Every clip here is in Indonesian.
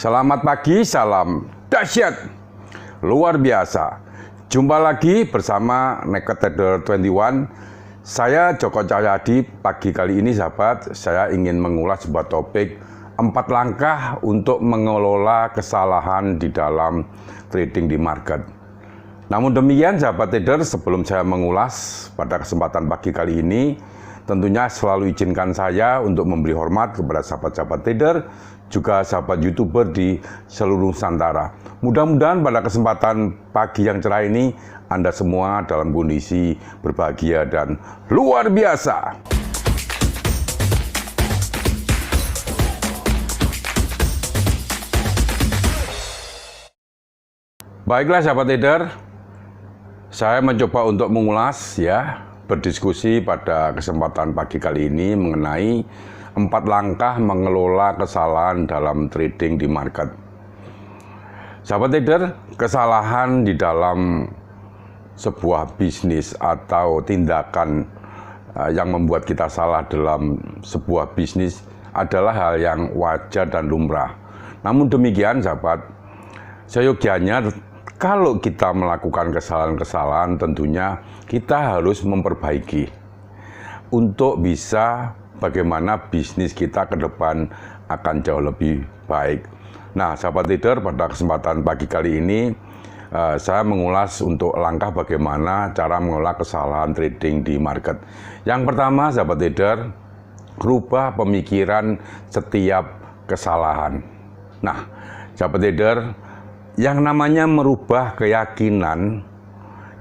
Selamat pagi, salam dahsyat, luar biasa. Jumpa lagi bersama Naked Trader 21. Saya Joko Cahyadi. Pagi kali ini sahabat, saya ingin mengulas sebuah topik 4 langkah untuk mengelola kesalahan di dalam trading di market. Namun demikian sahabat trader, sebelum saya mengulas pada kesempatan pagi kali ini, tentunya selalu izinkan saya untuk memberi hormat kepada sahabat-sahabat trader, juga sahabat YouTuber di seluruh Nusantara. Mudah-mudahan pada kesempatan pagi yang cerah ini, Anda semua dalam kondisi berbahagia dan luar biasa. Baiklah sahabat trader, saya mencoba untuk mengulas berdiskusi pada kesempatan pagi kali ini mengenai 4 langkah mengelola kesalahan dalam trading di market. Sahabat trader, kesalahan di dalam sebuah bisnis atau tindakan yang membuat kita salah dalam sebuah bisnis adalah hal yang wajar dan lumrah. Namun demikian sahabat, seyogianya kalau kita melakukan kesalahan-kesalahan, tentunya kita harus memperbaiki untuk bisa bagaimana bisnis kita ke depan akan jauh lebih baik. Nah, sahabat trader, pada kesempatan pagi kali ini saya mengulas untuk langkah bagaimana cara mengelola kesalahan trading di market. Yang pertama, sahabat trader, rubah pemikiran setiap kesalahan. Nah, sahabat trader, yang namanya merubah keyakinan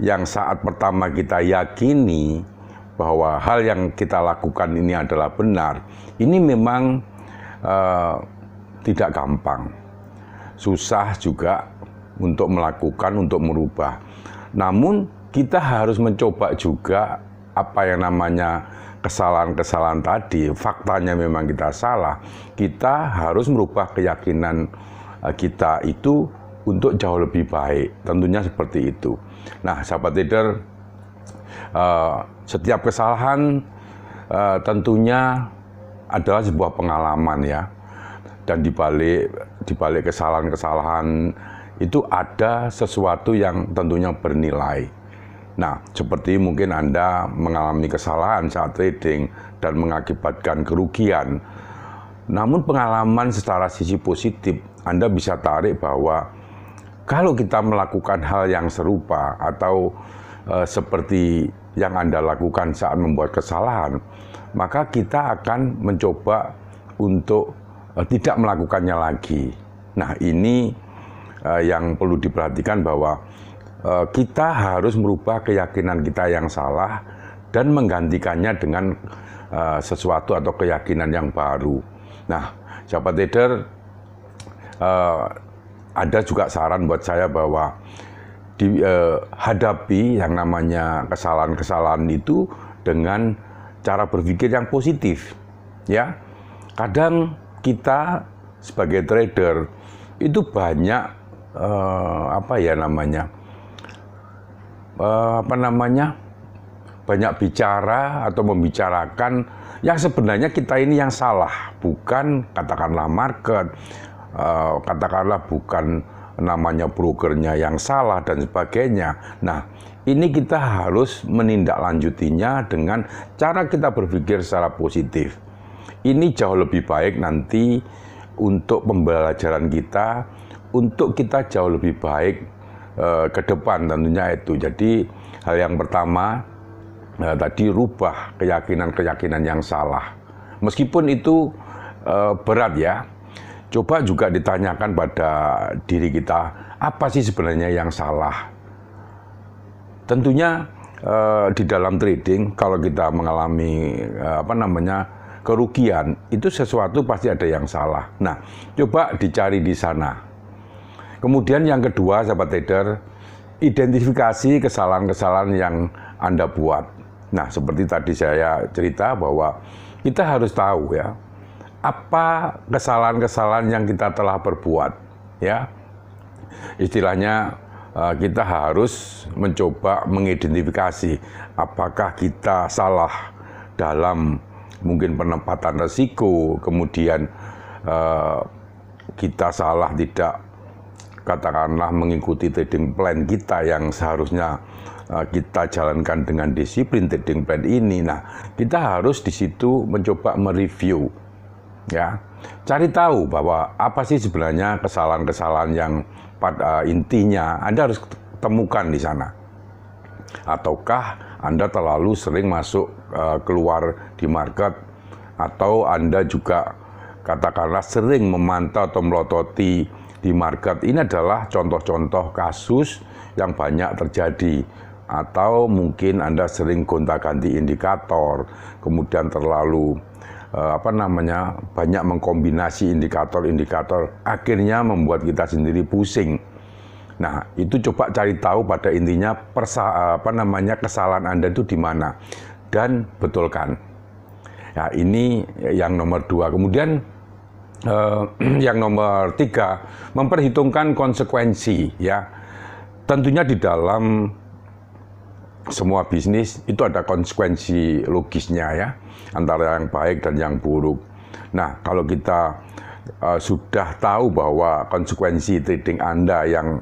yang saat pertama kita yakini bahwa hal yang kita lakukan ini adalah benar, ini memang tidak gampang. Susah juga untuk melakukan, untuk merubah. Namun kita harus mencoba juga apa yang namanya kesalahan-kesalahan tadi. Faktanya memang kita salah. Kita harus merubah keyakinan kita itu untuk jauh lebih baik. Tentunya seperti itu. Nah, sahabat trader, setiap kesalahan tentunya adalah sebuah pengalaman ya. Dan di balik kesalahan-kesalahan itu ada sesuatu yang tentunya bernilai. Nah, seperti mungkin Anda mengalami kesalahan saat trading dan mengakibatkan kerugian. Namun pengalaman secara sisi positif, Anda bisa tarik bahwa kalau kita melakukan hal yang serupa atau seperti yang Anda lakukan saat membuat kesalahan, maka kita akan mencoba untuk tidak melakukannya lagi. Nah, ini yang perlu diperhatikan bahwa kita harus merubah keyakinan kita yang salah dan menggantikannya dengan sesuatu atau keyakinan yang baru. Nah, sahabat trader, ada juga saran buat saya bahwa dihadapi yang namanya kesalahan-kesalahan itu dengan cara berpikir yang positif. Ya, kadang kita sebagai trader itu banyak banyak bicara atau membicarakan yang sebenarnya kita ini yang salah, bukan katakanlah market, katakanlah bukan namanya brokernya yang salah dan sebagainya. Nah, ini kita harus menindaklanjutinya dengan cara kita berpikir secara positif. Ini jauh lebih baik nanti untuk pembelajaran kita, untuk kita jauh lebih baik ke depan tentunya itu. Jadi hal yang pertama tadi rubah keyakinan-keyakinan yang salah. Meskipun itu berat ya. Coba juga ditanyakan pada diri kita, apa sih sebenarnya yang salah? Tentunya di dalam trading kalau kita mengalami kerugian, itu sesuatu pasti ada yang salah. Nah, coba dicari di sana. Kemudian yang kedua, sahabat trader, identifikasi kesalahan-kesalahan yang Anda buat. Nah, seperti tadi saya cerita bahwa kita harus tahu ya, apa kesalahan-kesalahan yang kita telah perbuat, ya. Istilahnya kita harus mencoba mengidentifikasi apakah kita salah dalam mungkin penempatan risiko, kemudian kita salah, tidak katakanlah mengikuti trading plan kita yang seharusnya kita jalankan dengan disiplin trading plan ini. Nah, kita harus di situ mencoba mereview, ya, cari tahu bahwa apa sih sebenarnya kesalahan-kesalahan yang pada intinya Anda harus temukan di sana. Ataukah Anda terlalu sering masuk keluar di market, atau Anda juga katakanlah sering memantau atau melototi di market. Ini adalah contoh-contoh kasus yang banyak terjadi. Atau mungkin Anda sering gonta-ganti indikator, kemudian terlalu banyak mengkombinasi indikator-indikator, akhirnya membuat kita sendiri pusing. Nah, itu coba cari tahu pada intinya kesalahan Anda itu di mana dan betulkan. Ya, ini yang nomor 2. Kemudian yang nomor 3, memperhitungkan konsekuensi, ya. Tentunya di dalam semua bisnis itu ada konsekuensi logisnya, ya, antara yang baik dan yang buruk. Nah, kalau kita sudah tahu bahwa konsekuensi trading Anda yang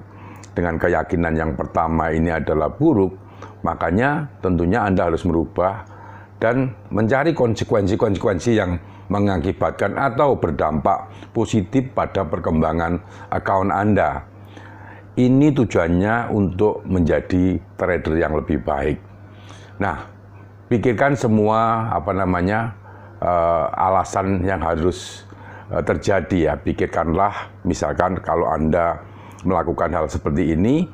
dengan keyakinan yang pertama ini adalah buruk, makanya tentunya Anda harus merubah dan mencari konsekuensi-konsekuensi yang mengakibatkan atau berdampak positif pada perkembangan akun Anda. Ini tujuannya untuk menjadi trader yang lebih baik. Nah, pikirkan semua alasan yang harus terjadi, ya. Pikirkanlah, misalkan kalau Anda melakukan hal seperti ini,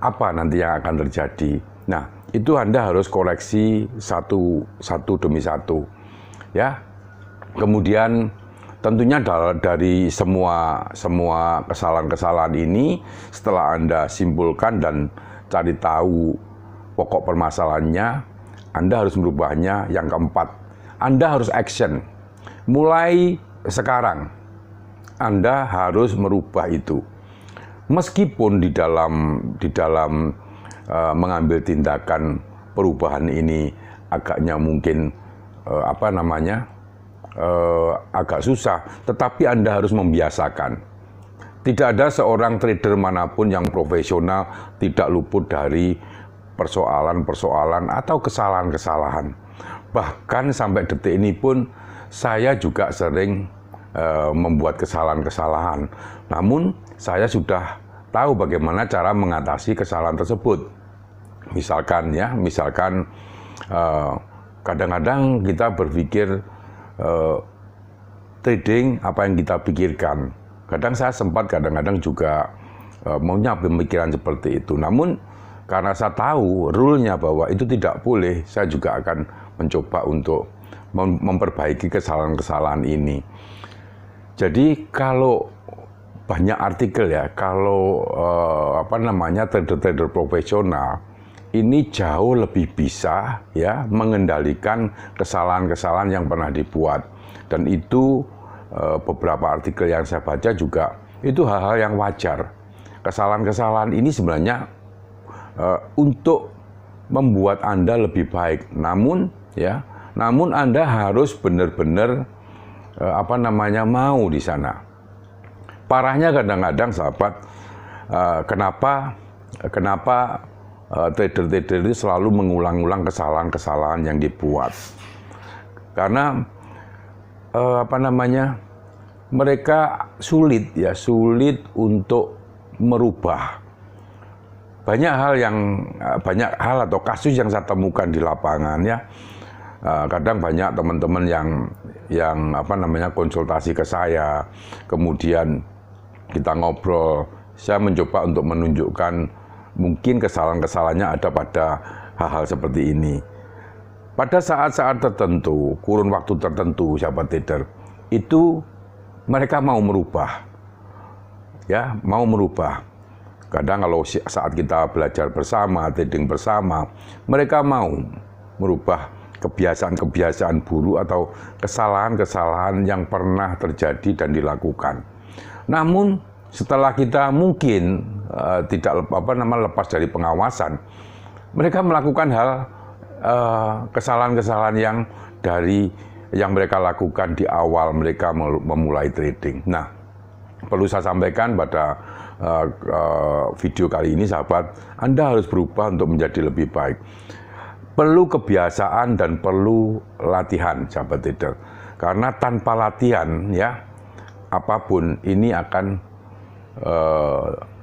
apa nanti yang akan terjadi. Nah, itu Anda harus koreksi satu demi satu, ya. Kemudian tentunya dari semua kesalahan-kesalahan ini, setelah Anda simpulkan dan cari tahu pokok permasalahannya, Anda harus merubahnya. Yang keempat, Anda harus action. Mulai sekarang Anda harus merubah itu. Meskipun di dalam mengambil tindakan perubahan ini agaknya mungkin agak susah, tetapi Anda harus membiasakan. Tidak ada seorang trader manapun yang profesional tidak luput dari persoalan-persoalan atau kesalahan-kesalahan. Bahkan sampai detik ini pun saya juga sering membuat kesalahan-kesalahan. Namun saya sudah tahu bagaimana cara mengatasi kesalahan tersebut. Misalkan kadang-kadang kita berpikir trading apa yang kita pikirkan. Kadang-kadang juga maunya pemikiran seperti itu. Namun karena saya tahu rule-nya bahwa itu tidak boleh, saya juga akan mencoba untuk memperbaiki kesalahan-kesalahan ini. Jadi kalau banyak artikel, ya, kalau trader-trader profesional ini jauh lebih bisa, ya, mengendalikan kesalahan-kesalahan yang pernah dibuat. Dan itu beberapa artikel yang saya baca juga itu hal-hal yang wajar. Kesalahan-kesalahan ini sebenarnya untuk membuat Anda lebih baik. Namun Anda harus benar-benar mau di sana. Parahnya kadang-kadang, sahabat, kenapa trader-trader itu selalu mengulang-ulang kesalahan-kesalahan yang dibuat. Karena mereka sulit untuk merubah. Banyak hal atau kasus yang saya temukan di lapangan, ya. Kadang banyak teman-teman yang konsultasi ke saya, kemudian kita ngobrol. Saya mencoba untuk menunjukkan mungkin kesalahan-kesalahannya ada pada hal-hal seperti ini. Pada saat-saat tertentu, kurun waktu tertentu, sahabat trader, itu mereka mau merubah. Ya, mau merubah. Kadang kalau saat kita belajar bersama, trading bersama, mereka mau merubah kebiasaan-kebiasaan buruk atau kesalahan-kesalahan yang pernah terjadi dan dilakukan. Namun setelah kita mungkin tidak lepas dari pengawasan, mereka melakukan hal kesalahan-kesalahan yang dari yang mereka lakukan di awal mereka memulai trading. Nah, perlu saya sampaikan pada video kali ini, sahabat, Anda harus berubah untuk menjadi lebih baik. Perlu kebiasaan dan perlu latihan, sahabat trader. Karena tanpa latihan, ya, apapun ini akan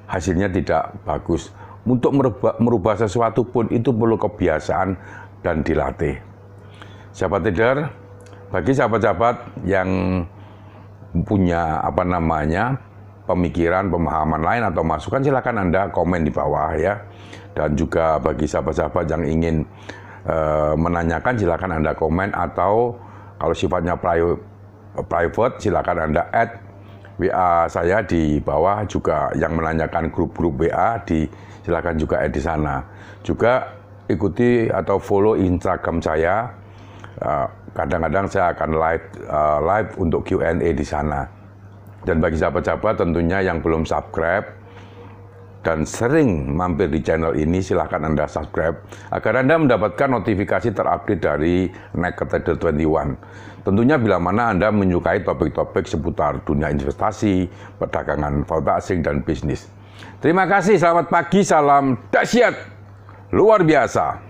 hasilnya tidak bagus. Untuk merubah sesuatu pun itu perlu kebiasaan dan dilatih. Sahabat trader, bagi sahabat-sahabat yang punya pemikiran, pemahaman lain atau masukan, silakan Anda komen di bawah ya. Dan juga bagi sahabat-sahabat yang ingin menanyakan, silakan Anda komen, atau kalau sifatnya private silakan Anda add WA saya di bawah. Juga yang menanyakan grup-grup WA silakan juga add di sana. Juga ikuti atau follow Instagram saya. Kadang-kadang saya akan live untuk Q&A di sana. Dan bagi sahabat-sahabat tentunya yang belum subscribe dan sering mampir di channel ini, silahkan Anda subscribe agar Anda mendapatkan notifikasi terupdate dari Naked Trader 21. Tentunya bila mana Anda menyukai topik-topik seputar dunia investasi, perdagangan valuta asing, dan bisnis. Terima kasih, selamat pagi, salam dahsyat luar biasa.